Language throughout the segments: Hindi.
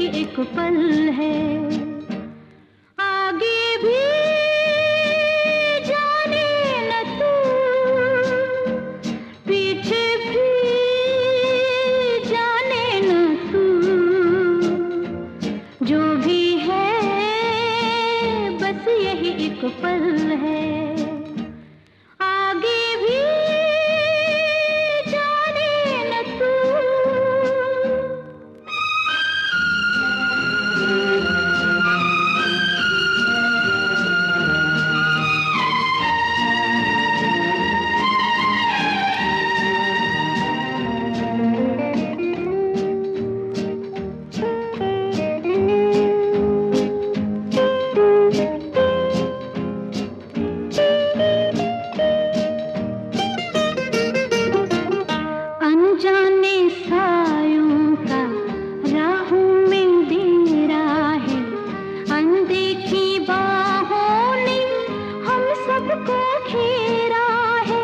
यही एक पल है। आगे भी जाने न तू, पीछे भी जाने न तू, जो भी है बस यही एक पल है। आगे भी जाने न तू। अनजाने सायों का राहों में डेरा है, अनदेखी बाहों ने हम सबको घेरा है।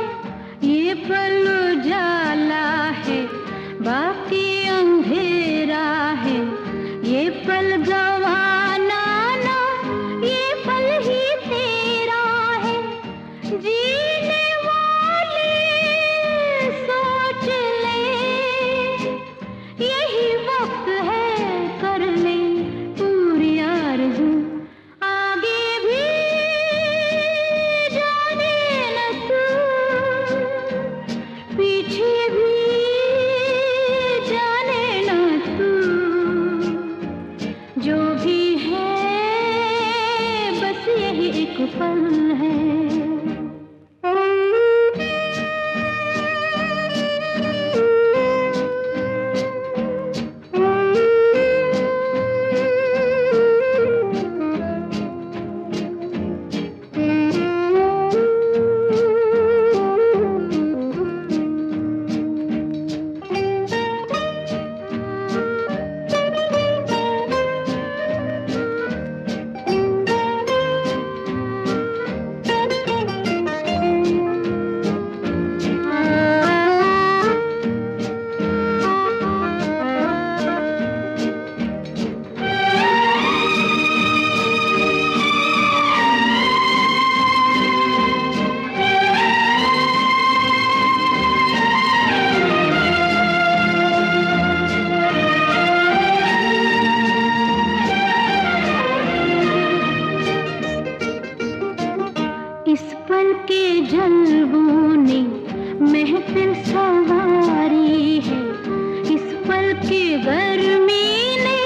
ये पल उजाला है, बाकी अंधेरा है। ये पल गवाना ना, ये पल ही तेरा है। जीने वाले सोच ले, यही वक्त है कर ले पूरी आरज़ू। आगे भी जाने न तू, पीछे भी जाने न तू, जो भी है बस यही एक पल है। इस पल के जलवों ने महफिल संवारी है, इस पल की गर्मी ने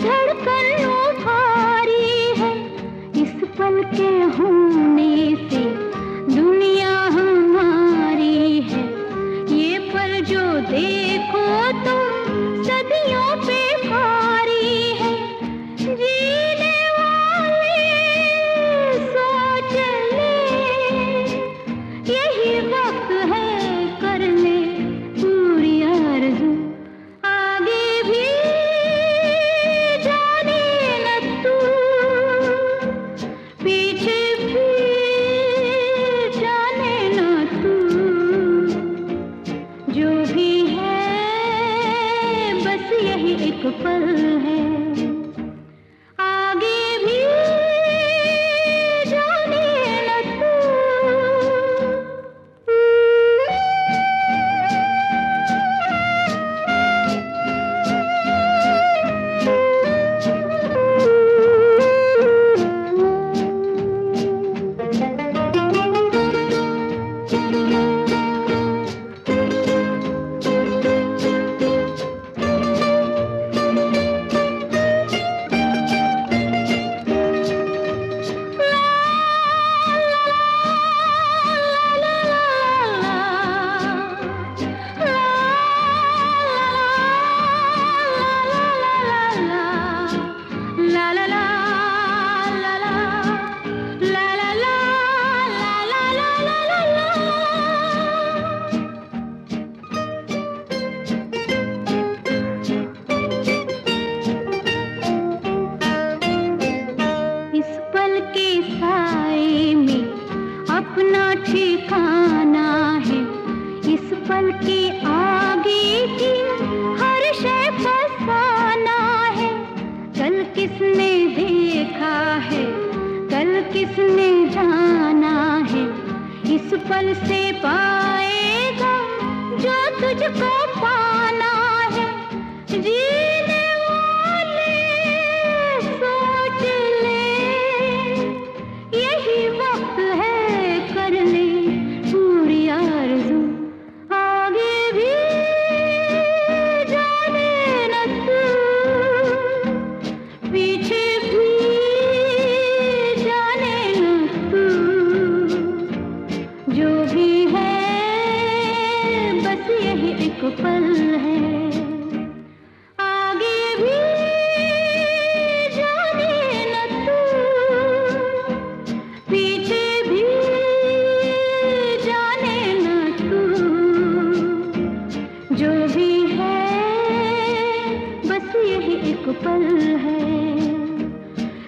धड़कन उभारी है। इस पल के होने से दुनिया हमारी है। ये पल जो देखो तो सदियों पे भारी है। जीने वाले सोच ले, यही वक्त है कर ले पूरी आरज़ू। आगे भी जाने न तू, पीछे भी जाने न तू, जो भी है बस यही एक पल है। आगे भी जाने न तू। ठिकाना है इस पल के आगे की हर शय फसाना है। किसने जाना है, इस पल से पाएगा जो तुझको पाना है। जीने वाले सोच ले, यही वक्त है कर ले पूरी आरज़ू। आगे भी जाने न तू, पीछे भी जाने न तू। जो भी है बस यही एक पल है। आगे भी जाने न तू, पीछे भी जाने न तू। जो भी है बस यही एक पल है।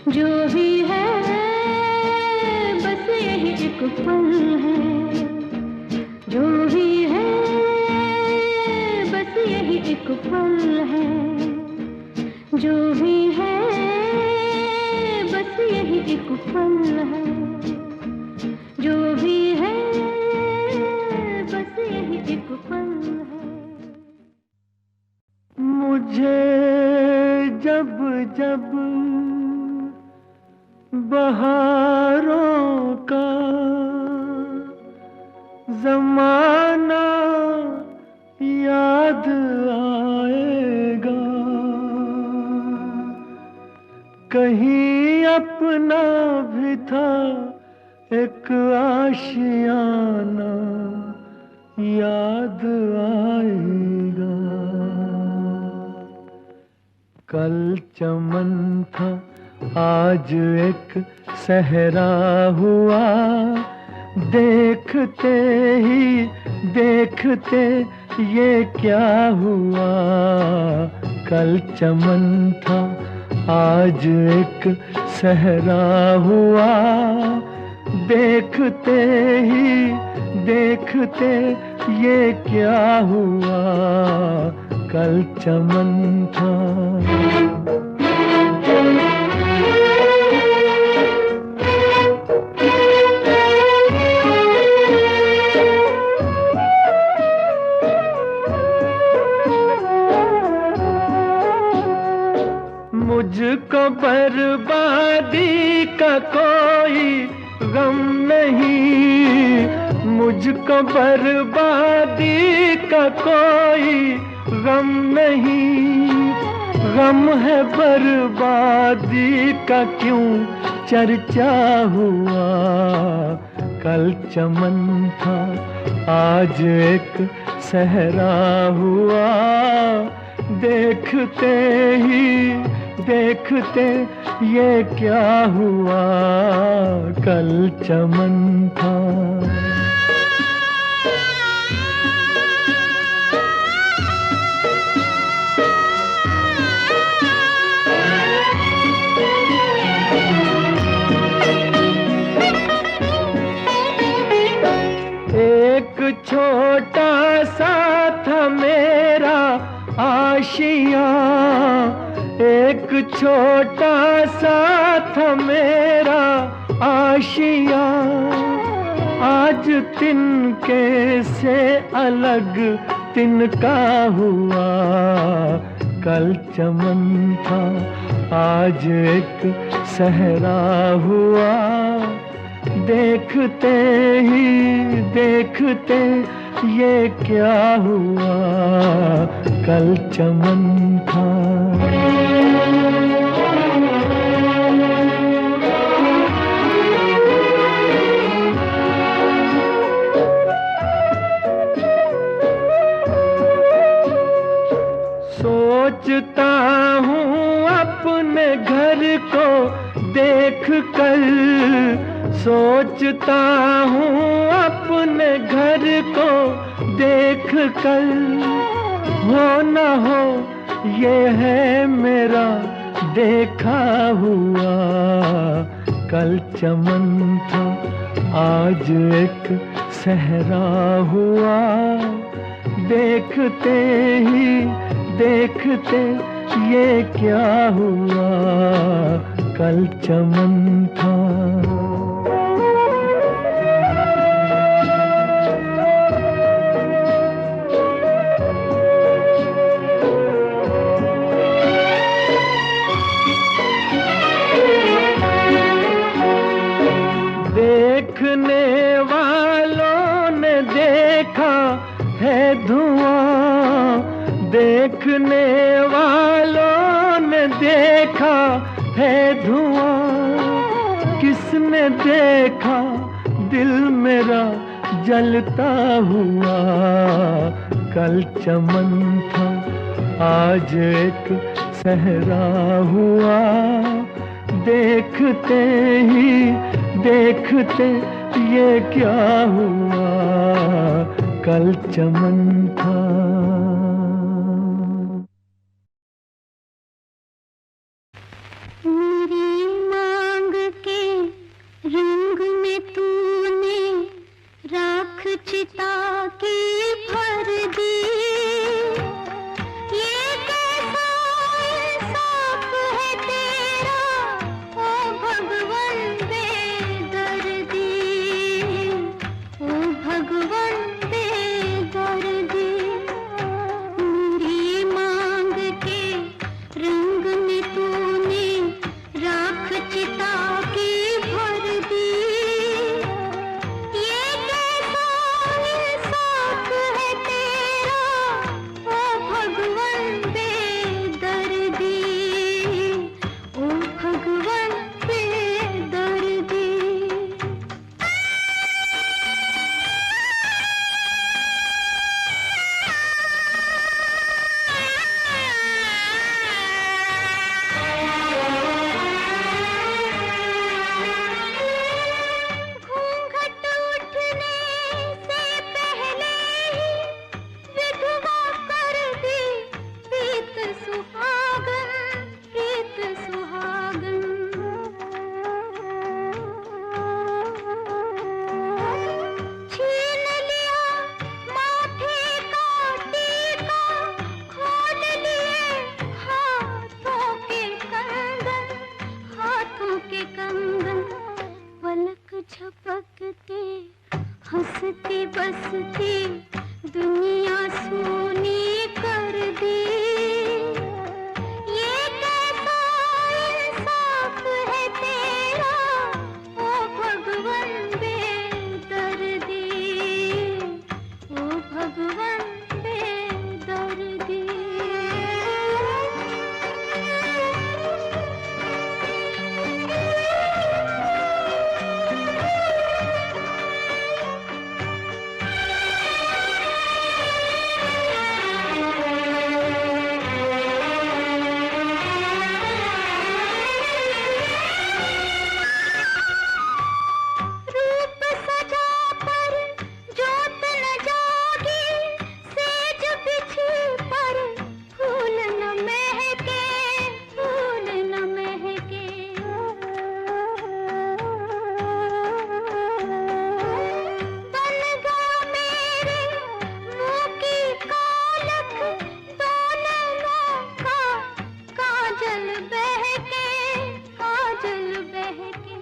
जो भी है बस यही एक पल है। जो भी है बस यही एक पल है। जो भी है बस यही एक पल है। जो भी है बस यही एक पल है। मुझे जब जब बहारों का ज़माना याद आएगा, कहीं अपना भी था एक आशियाना याद आएगा। कल चमन था आज एक सहरा हुआ, देखते ही देखते ये क्या हुआ। कल चमन था आज एक सहरा हुआ, देखते ही देखते ये क्या हुआ। कल चमन था। मुझको बर्बादी का कोई गम नहीं, मुझको बर्बादी का कोई गम नहीं। गम है बर्बादी का क्यों चर्चा हुआ। कल चमन था आज एक सहरा हुआ, देखते ही देखते ये क्या हुआ। कल चमन था। एक छोटा सा था मेरा आशियाँ, एक छोटा सा था मेरा आशियाँ। आज तिनके से अलग तिनका हुआ। कल चमन था आज एक सहरा हुआ, देखते ही देखते ये क्या हुआ। कल चमन था। सोचता हूँ अपने घर को देख कर, सोचता हूँ अपने घर को देख कर। हो न हो ये है मेरा देखा हुआ। कल चमन था आज एक सहरा हुआ, देखते ही देखते ये क्या हुआ। कल चमन था। है धुआं, किसने देखा दिल मेरा जलता हुआ। कल चमन था आज एक सहरा हुआ, देखते ही देखते ये क्या हुआ। कल चमन था। मेरी मांग के रंग में तूने राख चिता की भर दी। ये कैसा इंसाफ है तेरा ओ भगवन बेदर्दी, ओ भगवन बेदर्दी। मेरी मांग के रंग में तूने राख चिता की भर दी। ये कैसा इंसाफ है तेरा ओ भगवन बेदर्दी, ओ भगवन बेदर्दी। घूंघट उठने से पहले ही विधवा कर दी प्रीत सुहागन, प्रीत सुहागन। छीन लिया माथे का टीका, खोल लिए हाथों के कंगन, हाथों के कंगन। पलक झपकते हंसती बसती दुनिया सोनी कर दी। ये कैसा इंसाफ है तेरा ओ भगवन बेदर्दी, ओ भगवन बेदर्दी। रूप सजा पर जोत न जागी, सेज बिछी पर फूल न महके, फूल न महके। बन गया मेरे मुँह की कालख, दोनों का काजल बहके, काजल बहके।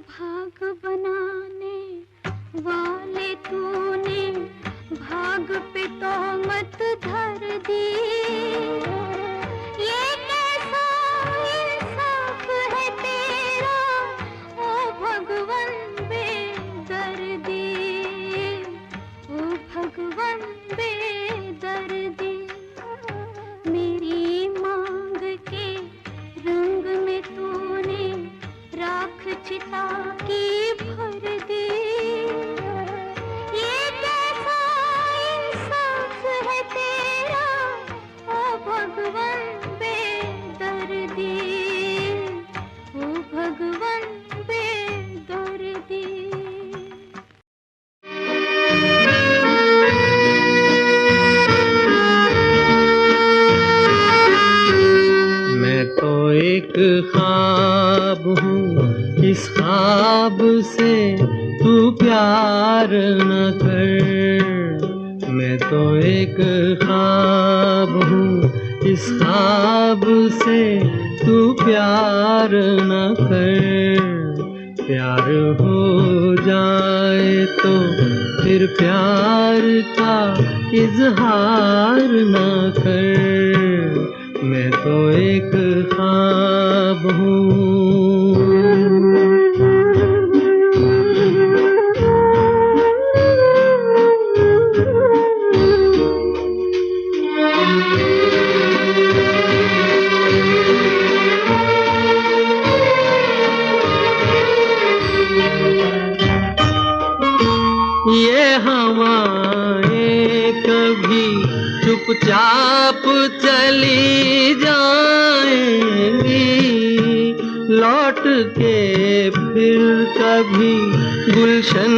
भाग बनाने वाले तूने भाग पे तोहमत धर दी। ये कैसा इंसाफ है तेरा ओ भगवन बेदर्दी, ओ भगवन बेदर्दी। मेरी मांग के रंग में तूने राख चिता की भर दी। ये कैसा इंसाफ है तेरा ओ भगवन बेदर्दी, ओ भगवन बेदर्दी। मैं तो एक ख्वाब हूँ, इस ख्वाब से तू प्यार न कर। मैं तो एक ख्वाब हूँ, इस ख्वाब से तू प्यार न कर। प्यार हो जाए तो फिर प्यार का इजहार न कर। मैं तो एक ख्वाब हूँ। चाप चली जाएंगी, लौट के फिर कभी गुलशन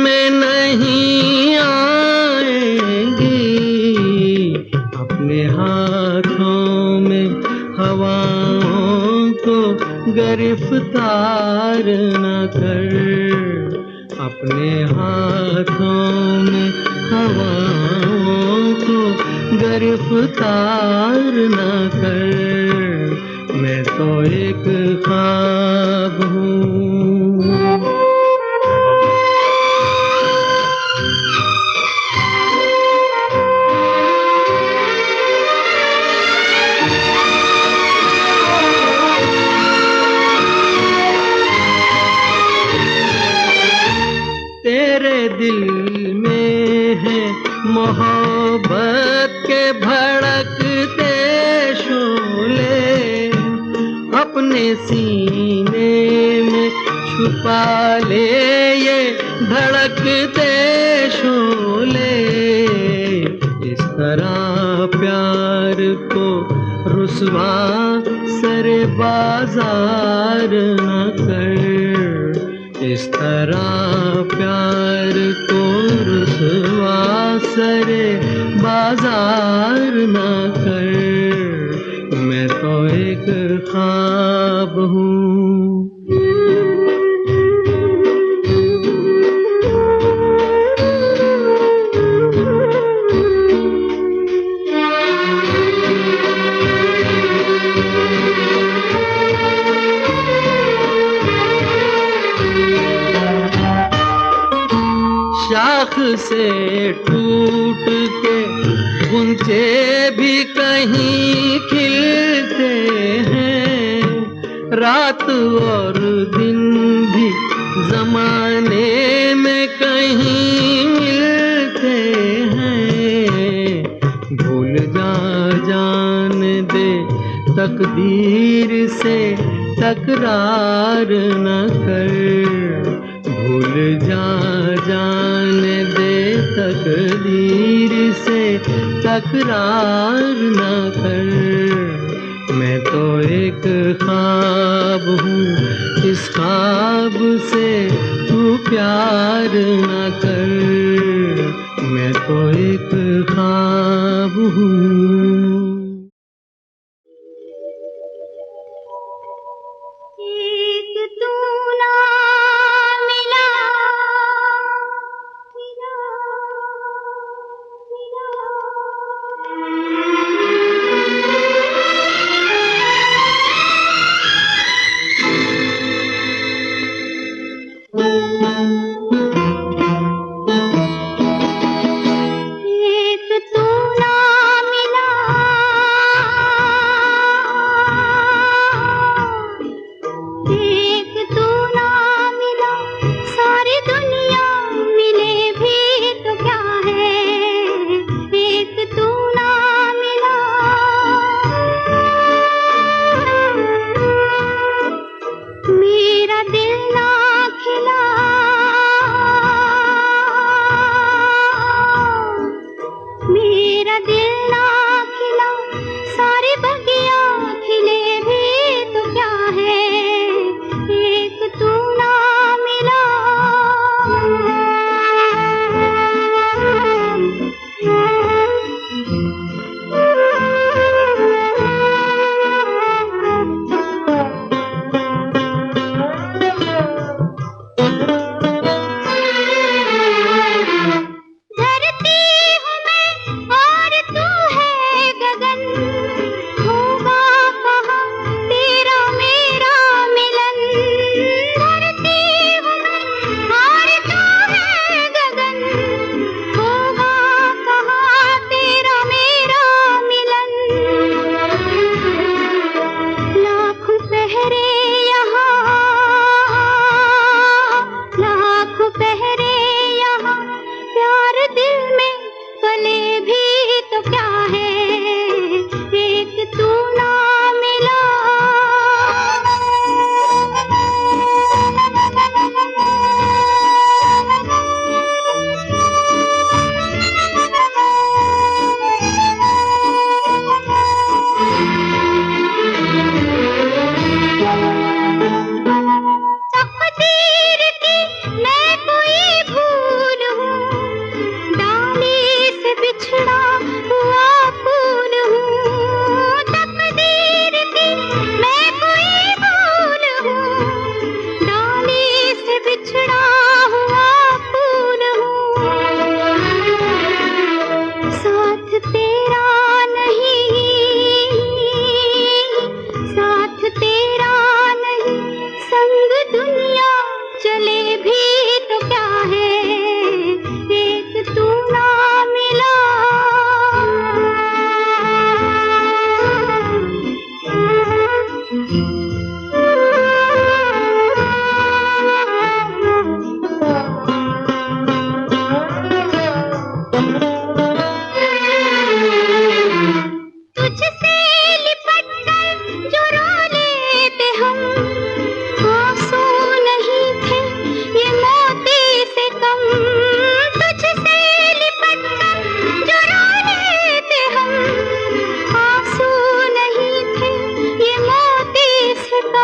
में नहीं आएंगी। अपने हाथों में हवाओं को गिरफ्तार न कर, अपने हाथों में हवाओं को गिरफ्तार न कर। मैं तो एक ख्वाब हूँ। तेरे दिल में है मोहब्बत के भड़कते शोले, अपने सीने में छुपा ले ये धड़कते शोले। इस तरह प्यार को रुसवा सरे बाजार न कर, इस तरह प्यार को रुसवा सरे बाजार न कर। मैं तो एक ख्वाब हूँ। शाख से टूट के गुंचे भी कहीं खिलते हैं, रात और दिन भी जमाने में कहीं मिलते हैं। भूल जा जान दे तकदीर से तकरार न कर, भूल जा जान दे तकदीर से तकरार न कर। मैं तो एक ख्वाब हूँ, इस ख्वाब से तू प्यार न कर। मैं तो एक ख्वाब हूँ।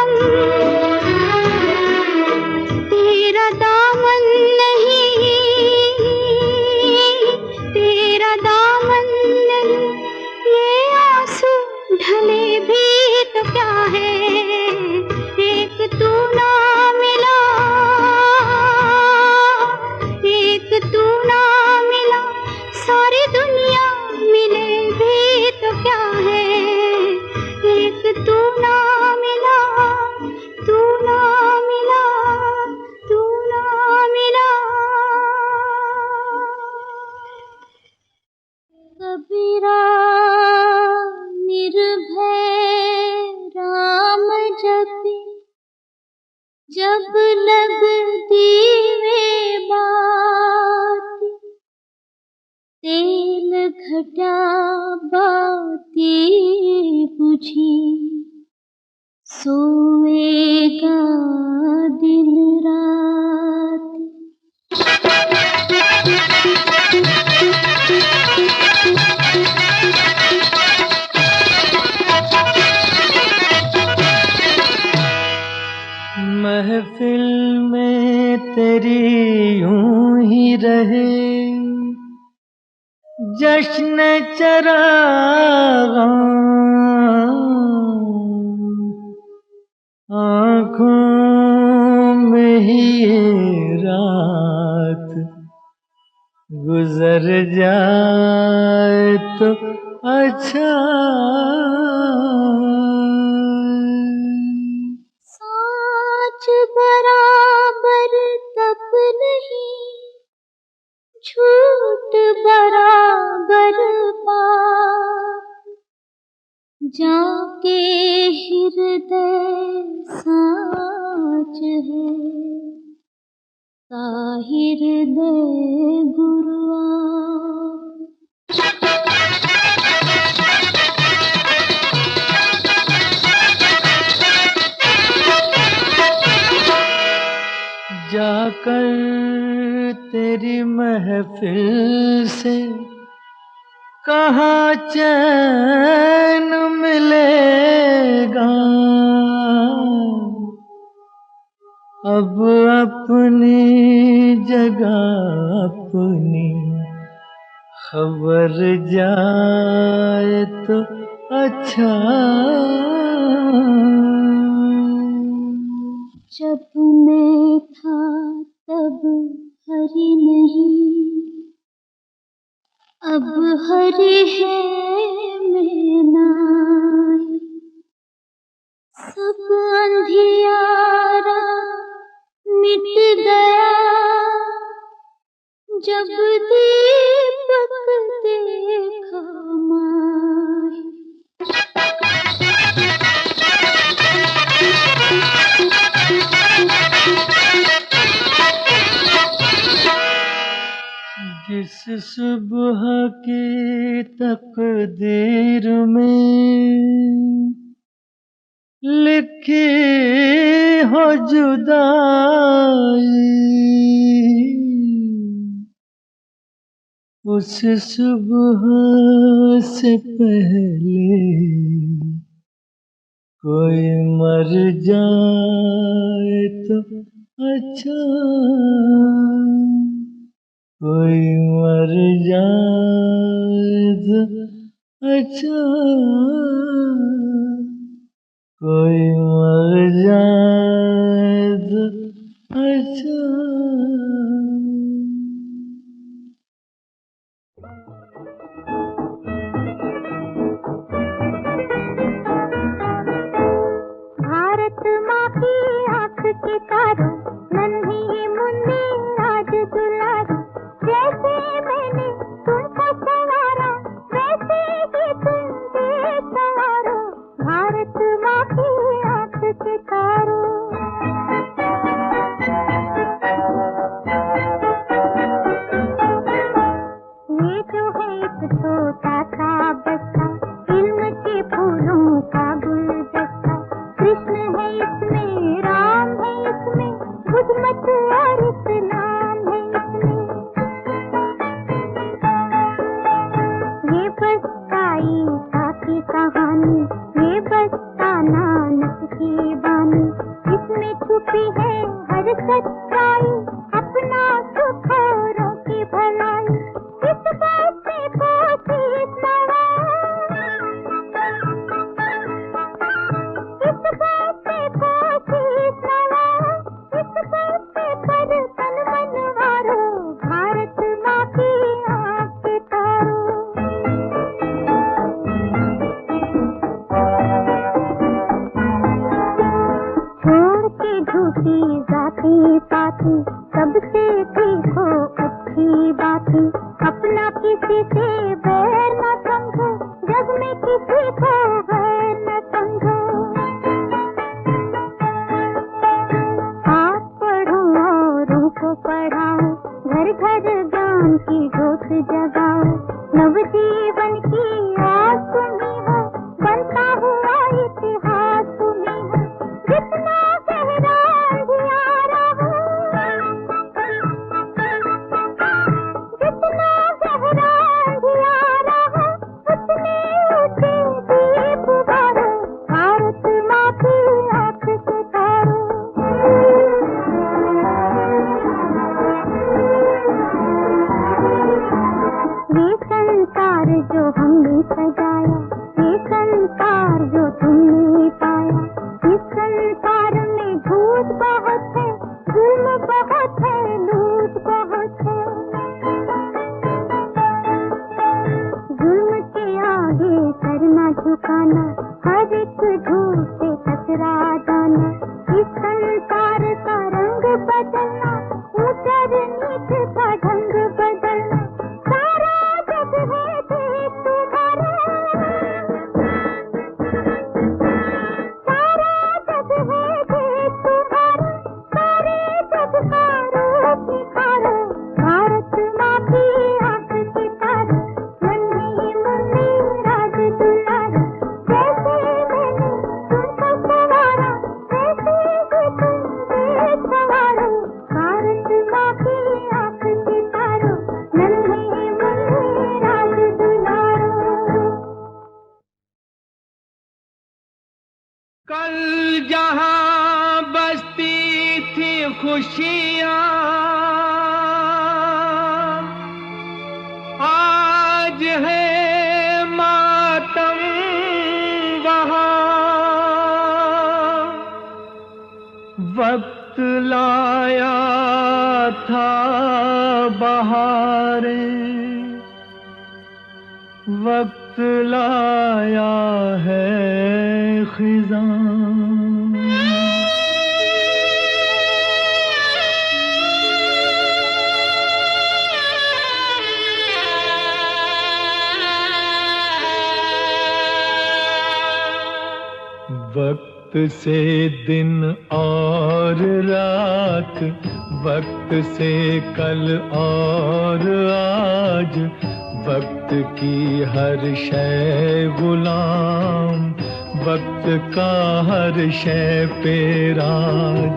सनम, तेरा दामन नहीं, तेरा दामन नहीं, ये आंसू ढले भी तो क्या है, एक तू ना मिला, एक तू ना मिला, सारी दुनिया मिले भी तो क्या है, एक तू ना मिला, तू ना मिला, तू ना मिला। कबीरा निर्भय राम जपी, जब लगती वे बात, तेल घटा बाती बुझी, सोएगा दिन रात। महफिल में तेरी यूं ही रहे जश्न चरागां, आँखों में ही ये रात गुजर जाए तो अच्छा। साँच बराबर तप नहीं, झूठ बराबर पाप, जाके हृदय साँच है, ताहिर दे गुरुआ। जाकर तेरी महफिल से कहाँ चैन मिलेगा, अब अपनी जगह अपनी खबर जाए तो अच्छा। जब मैं था तब हरी नहीं, अब हरी है मैं नाई, सब अंधियारा मिट गया, जब दीपक देखा माई। जिस सुबह की तकदीर में लिखी हो जुदाई, उस सुबह से पहले कोई मर जाए तो अच्छा, कोई मर जाए तो अच्छा, कोई मर जाए तो अच्छा। भारत माँ की आँख के तारों, नन्ही मुन्नी आज दुलारी, जैसे मैंने तुमको संवारा, वैसे ही तुम भी संवारो, भारत माँ की आँख के तारों। ये जो है एक छोटा सा बच्चा, इल्म के फूलों का गुलदस्ता, कृष्ण है इसमें इसमें छुपी है हर सच्चाई, अपना सुख औरों की भलाई। इस बात से कोशिश नवा, इस बात से कोशिश नवा, इस बात से पर तन मनवारो, भारत माँ की आँख के तारो। छोड़ के झूठी जाति पाती, सबसे सीखो अच्छी बातें। अपना किसी से बैर न समझो, जग में किसी को बैर न समझो। आप पढ़ो औरों को पढ़ाओ, घर घर ज्ञान की ज्योत जगाओ। नवजीवन की आस तुम्ही हो, बनता हुआ इतिहास तुम्ही हो। जितना गहरा अंधियारा हो, जितना गहरा अंधियारा हो, उतने ऊंचे दीप बारो, भारत माँ की आँख से तारो। ये संसार जो हमने सजाया, ये संसार जो तुमने पाया, इस संसार में झूठ बहुत है, जुल्म बहुत है, लूट बहुत है। जुल्म के आगे सर न झुकाना, हर एक झूठ से टकरा जाना। इस संसार का रंग बदलना, ऊंचा नीच का ढंग बदलना। सारा जग है देश तुम्हारा, सारा जग है देश तुम्हारा। सारे जग का रूप निखारो, भारत माँ की आँख के तारो। नन्ही मुन्नी राज दुलारा, जैसे मैंने तुमको संवारा, वैसे ही तुम देश संवारो। भारत माँ की आँख के तारो, नन्ही मुन्नी राज दुलारो। कल जहां बसती थी खुशियां, आज है मातम वहां। वक्त लाया था बहारें, वक्त लाया है खिज़ां। वक्त से दिन और रात, वक्त से कल और आज। वक्त की हर शय गुलाम, वक्त का हर शय पे राज।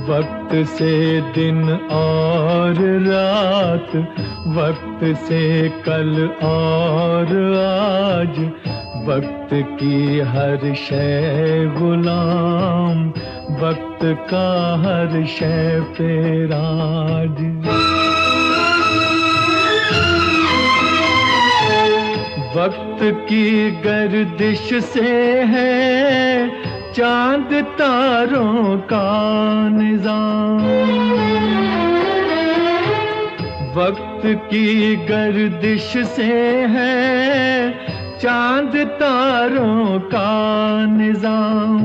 वक्त से दिन और रात, वक्त से कल और आज। वक्त की हर शय गुलाम, वक्त का हर शय पे राज। वक्त की गर्दिश से है चांद तारों का निजाम। वक्त की गर्दिश से है चांद तारों का निजाम।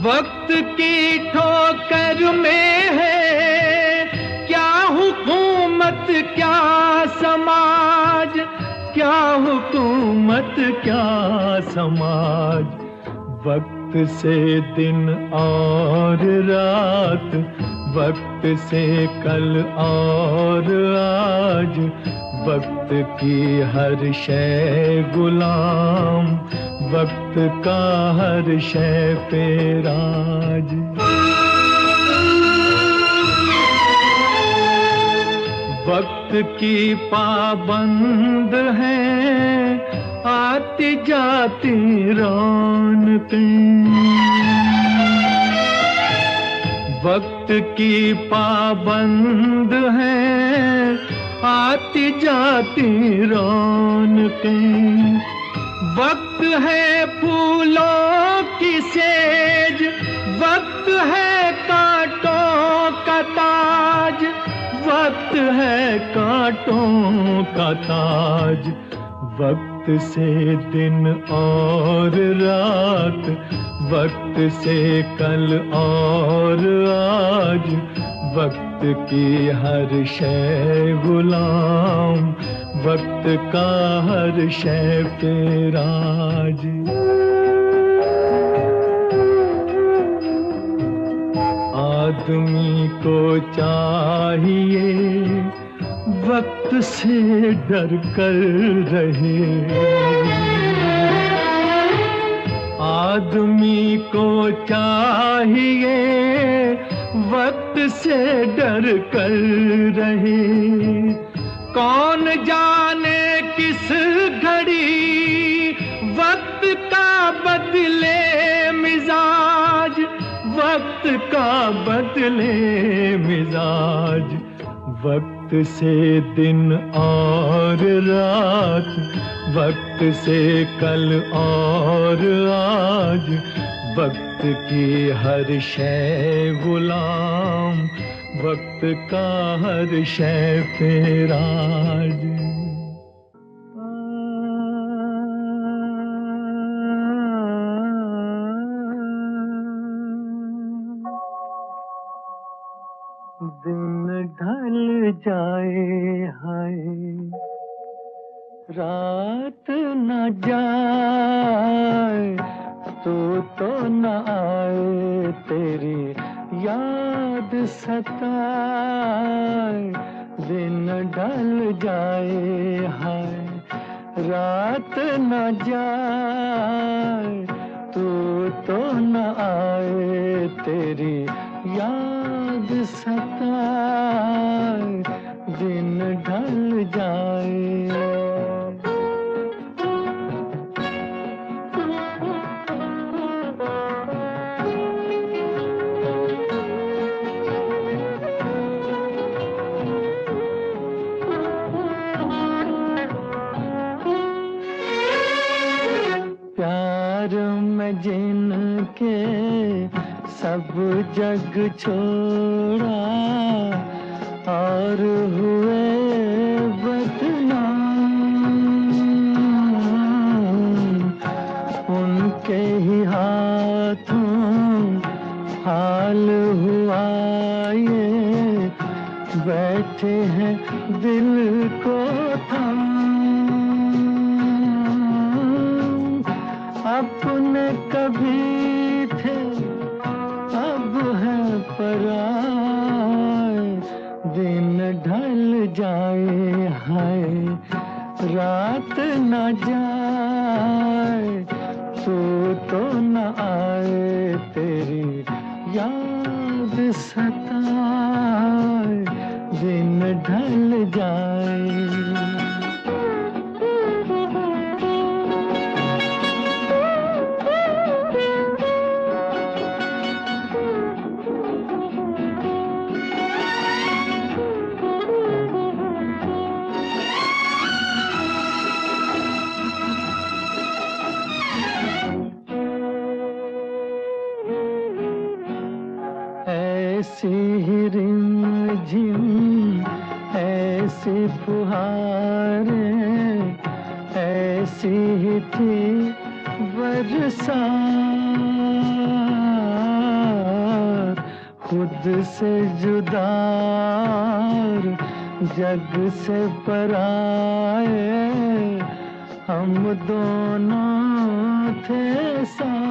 वक्त की ठोकर में है क्या हुकूमत क्या समाज, क्या हुकूमत क्या समाज। वक्त से दिन और रात, वक्त से कल और आज। वक्त की हर शय गुलाम, वक्त का हर शय पे राज। वक्त की पाबंद है आती जाती रौनकें। वक्त की पाबंद है आती जाती रौनकें। वक्त है फूलों की सेज, वक्त है कांटों का ताज, वक्त है कांटों का ताज। वक्त से दिन और रात, वक्त से कल और आज, वक्त की हर शय गुलाम, वक्त का हर शय पे राज। आदमी को चाहिए वक्त से डर कर रहे। आदमी को चाहिए वक्त से डर कर रहे। कौन जाने किस घड़ी वक्त का बदले मिजाज, वक्त का बदले मिजाज। वक्त से दिन और रात, वक्त से कल और आज, वक्त की हर शय गुलाम, वक्त का हर शय पे राज। दिन ढल जाए हाय, रात न जाए, तो न आए तेरी याद सताए। दिन ढल जाए हाय, रात न जाए, तो न आए तेरी याद सताए। दिन ढल जाए। प्यार में जिनके सब जग छोड़ा और हुए बदनाम, उनके ही हाथों हाल हुआ ये, बैठे हैं दिल को थाम। अपने कभी थे अब है पराए। दिन ढल जाए हाय, रात न जाए, तो न आए तेरी याद सताए। दिन ढल जाए। ऐसी ही रिमझिम, ऐसी फुहारें, ऐसी ही थी बरसात। खुद से जुदा जग से पराए, हम दोनों थे साथ।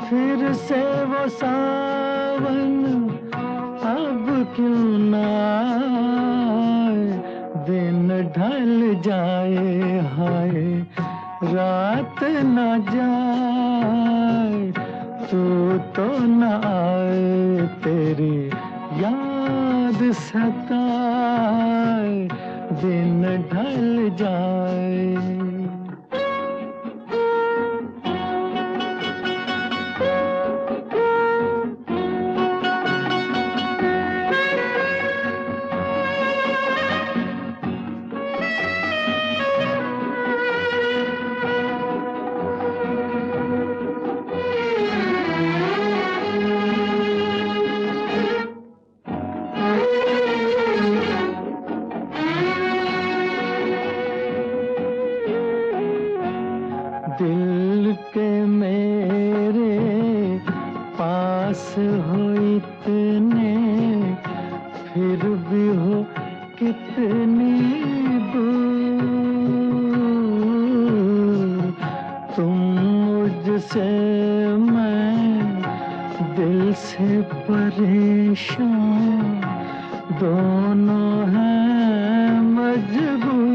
फिर से वो सावन अब क्यों ना आए। दिन ढल जाए हाय, रात न जाए, तो न आए तेरी याद सताए। दिन ढल जाए। पास हो इतने, फिर भी हो कितनी दूर। तुम मुझसे, मैं दिल से परेशान, दोनों हैं मजबूर।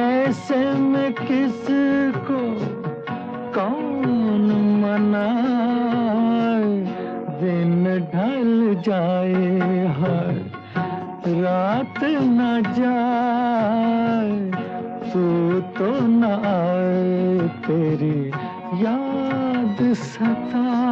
ऐसे में किसको कौन मनाए, दिन ढल जाए हर रात न जाए, तू तो न आए, तेरी याद सताए।